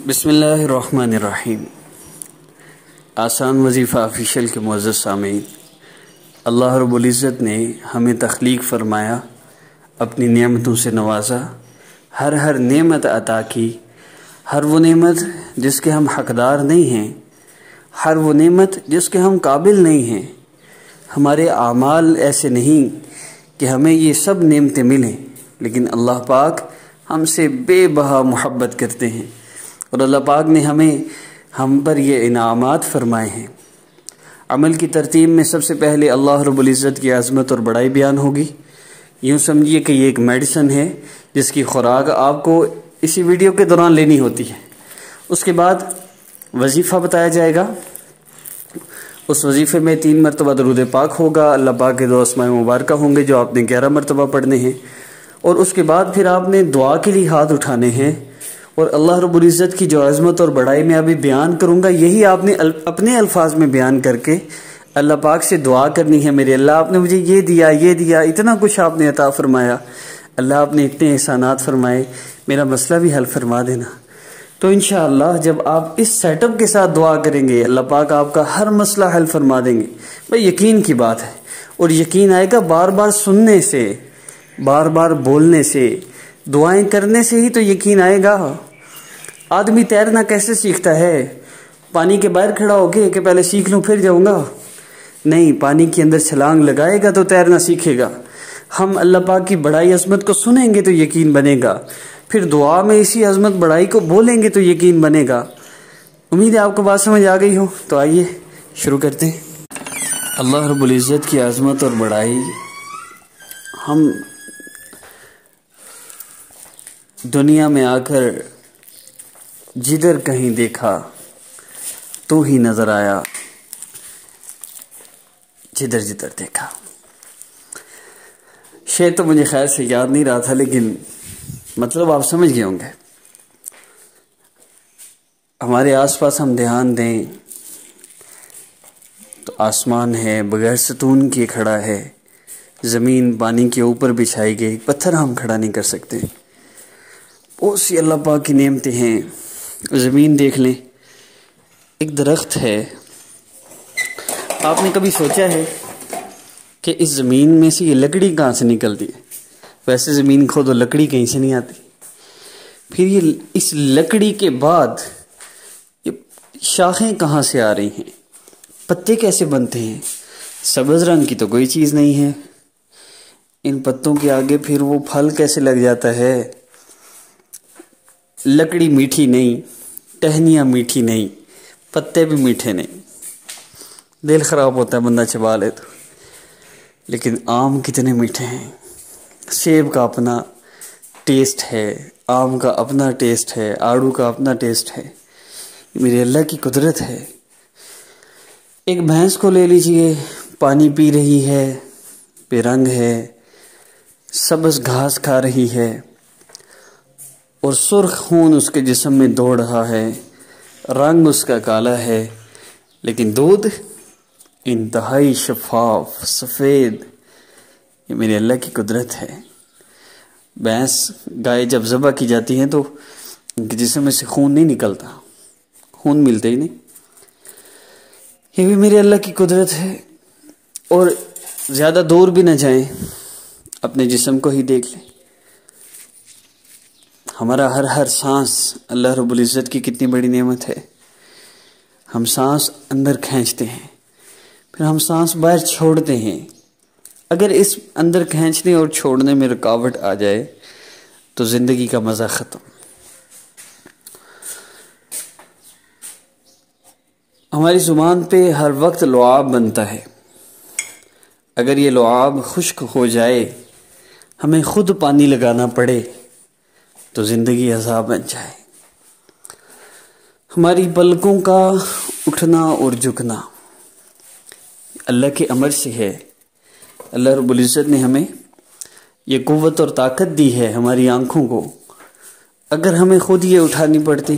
بسم اللہ الرحمن الرحیم۔ آسان وظیفہ آفیشیل کے معزز سامعین، اللہ رب العزت نے ہمیں تخلیق فرمایا، اپنی نعمتوں سے نوازا، ہر نعمت عطا کی، ہر وہ نعمت جس کے ہم حقدار نہیں ہیں، ہر وہ نعمت جس کے ہم قابل نہیں ہیں۔ ہمارے اعمال ایسے نہیں کہ ہمیں یہ سب نعمتیں ملیں، لیکن اللہ پاک ہم سے بے بہا محبت کرتے ہیں، اور اللہ پاک نے ہم پر یہ انعامات فرمائے ہیں۔ عمل کی ترتیب میں سب سے پہلے اللہ رب العزت کی عظمت اور بڑائی بیان ہوگی۔ یوں سمجھیے کہ یہ ایک میڈیسن ہے جس کی خوراک آپ کو اسی ویڈیو کے دوران لینی ہوتی ہے۔ اس کے بعد وظیفہ بتایا جائے گا۔ اس وظیفے میں 3 مرتبہ درود پاک ہوگا، اللہ پاک کے 2 اسماء مبارکہ ہوں گے جو آپ نے 11 مرتبہ پڑھنے ہیں، اور اس کے بعد پھر آپ نے دعا کے لیے ہاتھ اٹھانے ہیں، اور اللہ رب العزت کی جو عظمت اور بڑائی میں ابھی بیان کروں گا، یہی آپ نے اپنے الفاظ میں بیان کر کے اللہ پاک سے دعا کرنی ہے۔ میرے اللہ، آپ نے مجھے یہ دیا، اتنا کچھ آپ نے عطا فرمایا، اللہ آپ نے اتنے احسانات فرمائے، میرا مسئلہ بھی حل فرما دینا۔ تو انشاءاللہ جب آپ اس سیٹ اپ کے ساتھ دعا کریں گے، اللہ پاک آپ کا ہر مسئلہ حل فرما دیں گے۔ بھئی یقین کی بات ہے، اور یقین آئے گا بار بار سننے سے، بار بار بولنے سے، دعائیں کرنے سے ہی تو یقین آئے گا۔ آدمی تیرنا کیسے سیکھتا ہے؟ پانی کے باہر کھڑا ہو کے کہ پہلے سیکھ لوں پھر جاؤں گا؟ نہیں، پانی کے اندر چھلانگ لگائے گا تو تیرنا سیکھے گا۔ ہم اللہ پاک کی بڑائی عظمت کو سنیں گے تو یقین بنے گا، پھر دعا میں اسی عظمت بڑائی کو بولیں گے تو یقین بنے گا۔ امید ہے آپ کو بات سمجھ آ گئی ہو، تو آئیے شروع کرتے ہیں۔ اللہ رب العزت کی عظمت اور بڑائی ہم دنیا میں آ کر جدھر کہیں دیکھا تو ہی نظر آیا، جدھر دیکھا۔ شعر تو مجھے خیر سے یاد نہیں رہا تھا، لیکن مطلب آپ سمجھ گئے ہوں گے۔ ہمارے آس پاس ہم دھیان دیں تو آسمان ہے، بغیر ستون کے کھڑا ہے، زمین پانی کے اوپر بچھائی گئی، پتھر ہم کھڑا نہیں کر سکتے۔ بہت سی اللہ پاک کی نعمتیں ہیں۔ زمین دیکھ لیں، ایک درخت ہے، آپ نے کبھی سوچا ہے کہ اس زمین میں سے یہ لکڑی کہاں سے نکلتی ہے؟ ویسے زمین کھودو لکڑی کہیں سے نہیں آتی، پھر یہ اس لکڑی کے بعد یہ شاخیں کہاں سے آ رہی ہیں، پتے کیسے بنتے ہیں؟ سبز رنگ کی تو کوئی چیز نہیں ہے، ان پتوں کے آگے پھر وہ پھل کیسے لگ جاتا ہے؟ لکڑی میٹھی نہیں، ٹہنیاں میٹھی نہیں، پتے بھی میٹھے نہیں، دل خراب ہوتا ہے بندہ چبا لے تو۔ لیکن آم کتنے میٹھے ہیں، سیب کا اپنا ٹیسٹ ہے، آم کا اپنا ٹیسٹ ہے، آڑو کا اپنا ٹیسٹ ہے، میرے اللہ کی قدرت ہے۔ ایک بھینس کو لے لیجئے، پانی پی رہی ہے، بے رنگ ہے، سبز گھاس کھا رہی ہے، اور سرخ خون اس کے جسم میں دوڑ رہا ہے، رنگ اس کا کالا ہے، لیکن دودھ انتہائی شفاف سفید۔ یہ میرے اللہ کی قدرت ہے۔ بھینس گائے جب ذبح کی جاتی ہیں تو ان کے جسم میں سے خون نہیں نکلتا، خون ملتے ہی نہیں۔ یہ بھی میرے اللہ کی قدرت ہے۔ اور زیادہ دور بھی نہ جائیں، اپنے جسم کو ہی دیکھ لیں، ہمارا ہر سانس اللہ رب العزت کی کتنی بڑی نعمت ہے۔ ہم سانس اندر کھینچتے ہیں، پھر ہم سانس باہر چھوڑتے ہیں۔ اگر اس اندر کھینچنے اور چھوڑنے میں رکاوٹ آ جائے تو زندگی کا مزہ ختم۔ ہماری زبان پہ ہر وقت لعاب بنتا ہے، اگر یہ لعاب خشک ہو جائے، ہمیں خود پانی لگانا پڑے تو زندگی عذاب بن جائے۔ ہماری پلکوں کا اٹھنا اور جھکنا اللہ کے امر سے ہے۔ اللہ رب العزت نے ہمیں یہ قوت اور طاقت دی ہے ہماری آنکھوں کو، اگر ہمیں خود یہ اٹھانی پڑتی،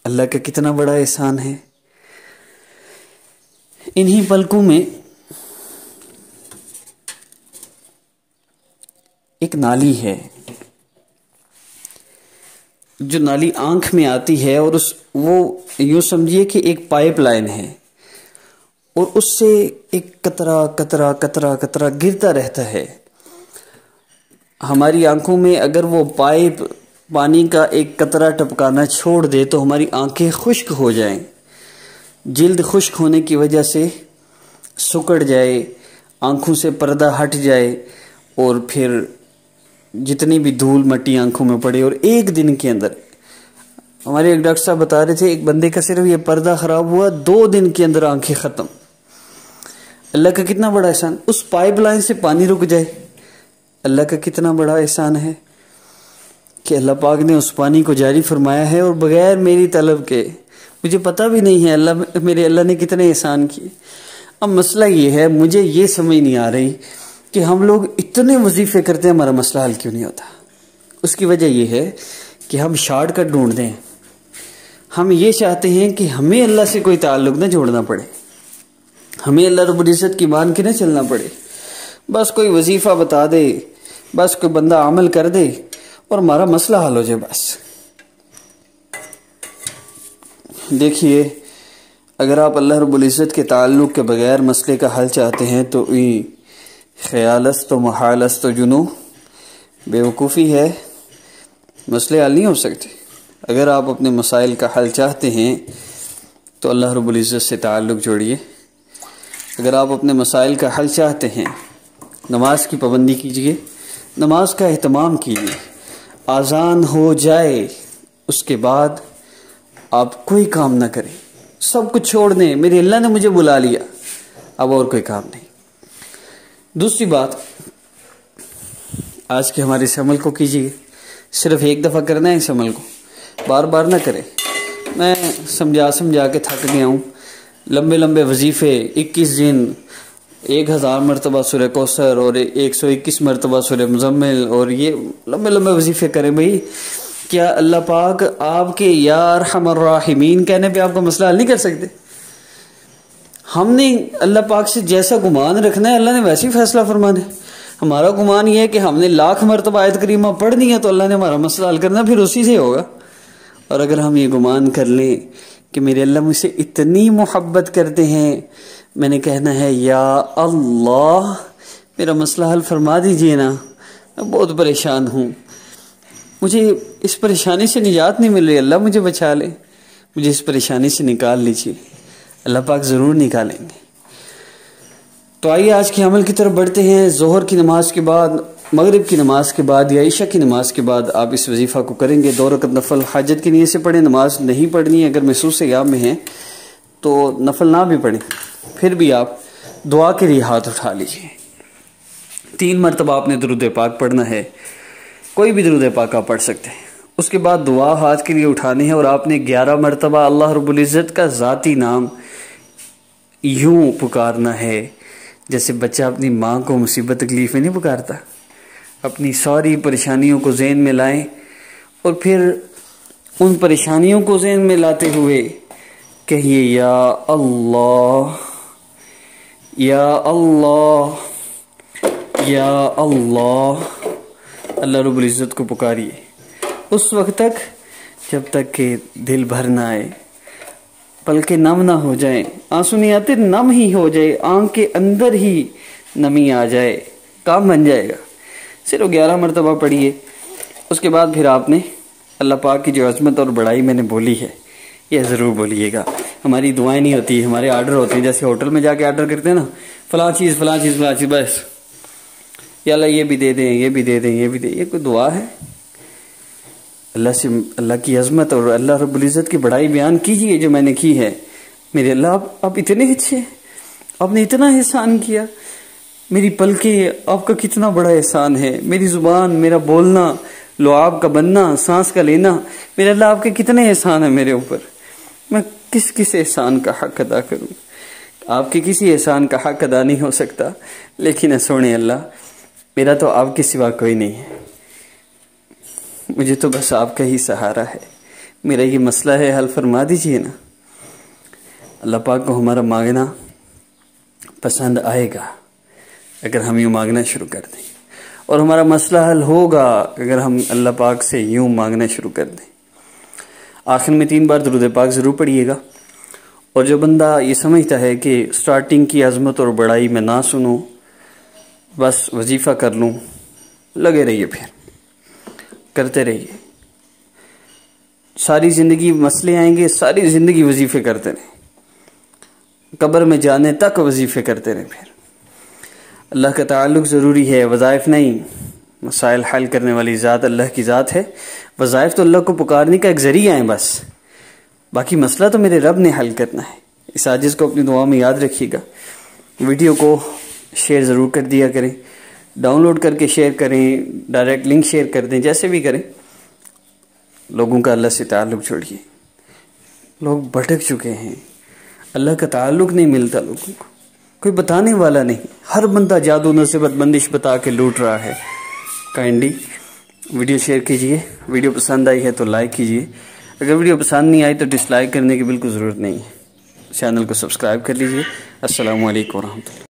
اللہ کا کتنا بڑا احسان ہے۔ انہی پلکوں میں ایک نالی ہے، جو نالی آنکھ میں آتی ہے اور وہ یوں سمجھیے کہ ایک پائپ لائن ہے، اور اس سے ایک قطرہ قطرہ قطرہ قطرہ گرتا رہتا ہے۔ ہماری آنکھوں میں اگر وہ پائپ پانی کا ایک قطرہ ٹپکانا چھوڑ دے تو ہماری آنکھیں خشک ہو جائیں، جلد خشک ہونے کی وجہ سے سکڑ جائے، آنکھوں سے پردہ ہٹ جائے، اور پھر جتنی بھی دھول مٹی آنکھوں میں پڑے، اور ایک دن کے اندر ہمارے ایک ڈاکٹر صاحب بتا رہے تھے ایک بندے کا صرف یہ پردہ خراب ہوا 2 دن کے اندر آنکھیں ختم۔ اللہ کا کتنا بڑا احسان، اس پائپ لائن سے پانی رک جائے، اللہ کا کتنا بڑا احسان ہے کہ اللہ پاک نے اس پانی کو جاری فرمایا ہے، اور بغیر میری طلب کے، مجھے پتہ بھی نہیں ہے میرے اللہ نے کتنے احسان کیے۔ اب مسئلہ یہ ہے، مجھے یہ سمجھ نہیں آ رہی کہ ہم لوگ اتنے وظیفے کرتے ہیں، ہمارا مسئلہ حل کیوں نہیں ہوتا؟ اس کی وجہ یہ ہے کہ ہم شارٹ کٹ ڈھونڈتے ہیں۔ ہم یہ چاہتے ہیں کہ ہمیں اللہ سے کوئی تعلق نہ جوڑنا پڑے، ہمیں اللہ رب العزت کی مان کے نہ چلنا پڑے، بس کوئی وظیفہ بتا دے، بس کوئی بندہ عمل کر دے اور ہمارا مسئلہ حل ہو جائے بس۔ دیکھیے، اگر آپ اللہ رب العزت کے تعلق کے بغیر مسئلے کا حل چاہتے ہیں تو خیالست و محالست و جنو بے وقوفی ہے، مسئلے حل نہیں ہو سکتے۔ اگر آپ اپنے مسائل کا حل چاہتے ہیں تو اللہ رب العزت سے تعلق جوڑیے۔ اگر آپ اپنے مسائل کا حل چاہتے ہیں، نماز کی پابندی کیجیے، نماز کا اہتمام کیجیے، اذان ہو جائے اس کے بعد آپ کوئی کام نہ کریں، سب کچھ چھوڑ دیں، میرے اللہ نے مجھے بلا لیا، اب اور کوئی کام نہیں۔ دوسری بات، آج کے ہمارے اس عمل کو کیجیے، صرف ایک دفعہ کرنا ہے اس عمل کو، بار بار نہ کریں۔ میں سمجھا کے تھک گیا ہوں، لمبے لمبے وظیفے، 21 دن 1000 مرتبہ سورہ کوثر اور 121 مرتبہ سورہ مزمل، اور یہ لمبے لمبے وظیفے کریں۔ بھائی کیا اللہ پاک آپ کے یا ارحم الراحمین کہنے پہ آپ کا مسئلہ حل نہیں کر سکتے؟ ہم نے اللہ پاک سے جیسا گمان رکھنا ہے، اللہ نے ویسے ہی فیصلہ فرمانا ہے۔ ہمارا گمان یہ ہے کہ ہم نے 1,00,000 مرتبہ آیت کریمہ پڑھ دی ہے تو اللہ نے ہمارا مسئلہ حل کرنا، پھر اسی سے ہوگا۔ اور اگر ہم یہ گمان کر لیں کہ میرے اللہ مجھ سے اتنی محبت کرتے ہیں، میں نے کہنا ہے یا اللہ میرا مسئلہ حل فرما دیجئے نا، میں بہت پریشان ہوں، مجھے اس پریشانی سے نجات نہیں مل رہی، اللہ مجھے بچا لے، مجھے اس پریشانی سے نکال لیجئے۔ اللہ پاک ضرور نکالیں گے۔ تو آئیے آج کے عمل کی طرف بڑھتے ہیں۔ ظہر کی نماز کے بعد، مغرب کی نماز کے بعد یا عشاء کی نماز کے بعد آپ اس وظیفہ کو کریں گے۔ 2 رکعت نفل حاجت کی نیت سے پڑھیں، نماز نہیں پڑھنی ہے، اگر محسوس غیاب میں ہیں تو نفل نہ بھی پڑھیں، پھر بھی آپ دعا کے لیے ہاتھ اٹھا لیجئے۔ 3 مرتبہ آپ نے درود پاک پڑھنا ہے، کوئی بھی درود پاک آپ پڑھ سکتے ہیں۔ اس کے بعد دعا ہاتھ کے لیے اٹھانی ہے، اور آپ نے 11 مرتبہ اللہ رب العزت کا ذاتی نام یوں پکارنا ہے جیسے بچہ اپنی ماں کو مصیبت تکلیف میں نہیں پکارتا۔ اپنی ساری پریشانیوں کو ذہن میں لائیں، اور پھر ان پریشانیوں کو ذہن میں لاتے ہوئے کہیے یا اللہ یا اللہ یا اللہ، اللہ رب العزت کو پکاریے اس وقت تک جب تک کہ دل بھر نہ آئے، بلکہ نم نہ ہو جائیں، آنسو نہیں آتے، نم ہی ہو جائے، آنکھ کے اندر ہی نمی آ جائے، کام بن جائے گا۔ صرف 11 مرتبہ پڑھیے۔ اس کے بعد پھر آپ نے اللہ پاک کی جو عظمت اور بڑائی میں نے بولی ہے یہ ضرور بولیے گا۔ ہماری دعائیں نہیں ہوتی، ہمارے آرڈر ہوتے ہیں، جیسے ہوٹل میں جا کے آرڈر کرتے ہیں نا، فلاں چیز فلاں چیز فلاں چیز، بس یا اللہ یہ بھی دے دیں، یہ بھی دے دیں، یہ بھی دیں۔ یہ کوئی دعا ہے؟ اللہ سے اللہ کی عظمت اور اللہ رب العزت کی بڑائی بیان کیجئے جو میں نے کی ہے۔ میرے اللہ آپ اتنے اچھے ہیں، آپ نے اتنا احسان کیا، میری پلکیں آپ کا کتنا بڑا احسان ہے، میری زبان، میرا بولنا، لعاب کا بننا، سانس کا لینا، میرے اللہ آپ کے کتنے احسان ہیں میرے اوپر، میں کس احسان کا حق ادا کروں؟ آپ کے کسی احسان کا حق ادا نہیں ہو سکتا، لیکن سونے اللہ میرا تو آپ کے سوا کوئی نہیں ہے، مجھے تو بس آپ کا ہی سہارا ہے، میرا یہ مسئلہ ہے، حل فرما دیجئے نا۔ اللہ پاک کو ہمارا مانگنا پسند آئے گا اگر ہم یوں مانگنا شروع کر دیں، اور ہمارا مسئلہ حل ہوگا اگر ہم اللہ پاک سے یوں مانگنا شروع کر دیں۔ آخر میں 3 بار درود پاک ضرور پڑھیے گا۔ اور جو بندہ یہ سمجھتا ہے کہ سٹارٹنگ کی عظمت اور بڑائی میں نہ سنوں، بس وظیفہ کر لوں، لگے رہیے، پھر کرتے رہیے، ساری زندگی مسئلے آئیں گے، ساری زندگی وظیفے کرتے رہیں، قبر میں جانے تک وظیفے کرتے رہیں۔ پھر اللہ کا تعلق ضروری ہے، وظائف نہیں۔ مسائل حل کرنے والی ذات اللہ کی ذات ہے، وظائف تو اللہ کو پکارنے کا ایک ذریعہ ہیں بس، باقی مسئلہ تو میرے رب نے حل کرنا ہے۔ اس عاجز کو اپنی دعا میں یاد رکھیے گا۔ ویڈیو کو شیئر ضرور کر دیا کریں، ڈاؤن لوڈ کر کے شیئر کریں، ڈائریکٹ لنک شیئر کر دیں، جیسے بھی کریں۔ لوگوں کا اللہ سے تعلق چھوڑیے، لوگ بھٹک چکے ہیں، اللہ کا تعلق نہیں ملتا لوگوں کو، کوئی بتانے والا نہیں، ہر بندہ جادو نصیبت بندش بتا کے لوٹ رہا ہے۔ کائنڈلی ویڈیو شیئر کیجئے، ویڈیو پسند آئی ہے تو لائک کیجئے، اگر ویڈیو پسند نہیں آئی تو ڈس لائک کرنے کی بالکل ضرورت نہیں ہے۔ چینل کو سبسکرائب کر لیجئے۔ السلام علیکم ورحمۃ اللہ۔